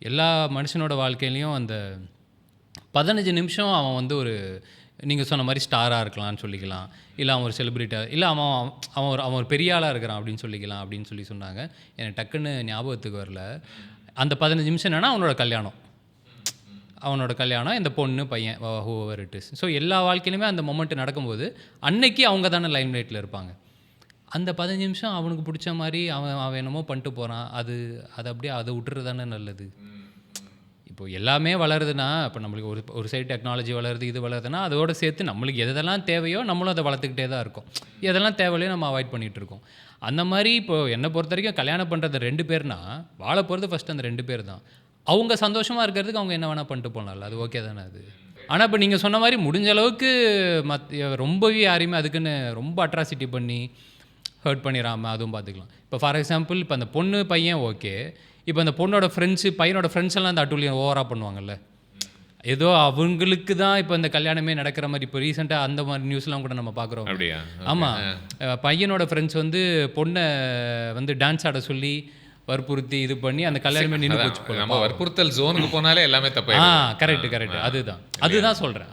எல்லா மனுஷனோட வாழ்க்கையிலையும் அந்த 15 நிமிஷம் அவன் வந்து ஒரு நீங்கள் சொன்ன மாதிரி ஸ்டாராக இருக்கலாம்னு சொல்லிக்கலாம், இல்லை அவன் ஒரு செலிபிரிட்டியாக, இல்லை அவன் ஒரு பெரிய ஆளாக இருக்கிறான் அப்படின்னு சொல்லிக்கலாம் அப்படின்னு சொல்லி சொன்னாங்க. எனக்கு டக்குன்னு ஞாபகத்துக்கு வரல. அந்த 15 நிமிஷம் என்னென்னா அவனோட கல்யாணம், இந்த பொண்ணு பையன் ஹூவர் இட் இஸ். ஸோ எல்லா வாழ்க்கையிலுமே அந்த மொமெண்ட் நடக்கும்போது அன்னைக்கு அவங்க தானே லைம் லைட்டில் இருப்பாங்க. அந்த 15 நிமிஷம் அவனுக்கு பிடிச்ச மாதிரி அவன் என்னமோ பண்ணிட்டு போகிறான். அது அப்படியே அதை விட்டுறது தானே நல்லது. இப்போ எல்லாமே வளருதுன்னா, இப்போ நம்மளுக்கு ஒரு சைடு டெக்னாலஜி வளருது, இது வளருதுன்னா அதோடு சேர்த்து நம்மளுக்கு எதெல்லாம் தேவையோ நம்மளும் அதை வளர்த்துக்கிட்டே தான் இருக்கோம். எதெல்லாம் தேவையில்லையோ நம்ம அவாய்ட் பண்ணிகிட்டு இருக்கோம். அந்த மாதிரி இப்போது என்னை பொறுத்த வரைக்கும் கல்யாணம் பண்ணுறது 2 பேர்னா வாழ போகிறது ஃபஸ்ட்டு அந்த 2 பேர் தான். அவங்க சந்தோஷமாக இருக்கிறதுக்கு அவங்க என்ன வேணால் பண்ணிட்டு போகலாம்ல, அது ஓகே தானே அது. ஆனால் இப்போ நீங்கள் சொன்ன மாதிரி முடிஞ்ச அளவுக்கு ரொம்பவே யாரையுமே அதுக்குன்னு ரொம்ப அட்ராசிட்டி பண்ணி ஹர்ட் பண்ணிடாமல் அதுவும் பார்த்துக்கலாம். இப்போ ஃபார் எக்ஸாம்பிள் இப்போ அந்த பொண்ணு பையன் ஓகே, இப்போ அந்த பொண்ணோட ஃப்ரெண்ட்ஸு பையனோட ஃப்ரெண்ட்ஸ் எல்லாம் அந்த அட்டூழியம் ஓவராக பண்ணுவாங்கல்ல, ஏதோ அவங்களுக்கு தான் இப்போ இந்த கல்யாணமே நடக்கிற மாதிரி. இப்போ ரீசெண்டாக அந்த மாதிரி நியூஸ்லாம் கூட நம்ம பார்க்குறோம். ஆமாம், பையனோட ஃப்ரெண்ட்ஸ் வந்து பொண்ணை வந்து டான்ஸ் ஆட சொல்லி வற்புறுத்தி இது பண்ணி அந்த கல்யாணமே நின்று போச்சு. நம்ம வற்புறுத்தல் ஜோனுக்கு போனாலே எல்லாமே தப்பு. கரெக்ட் அதுதான் சொல்கிறேன்.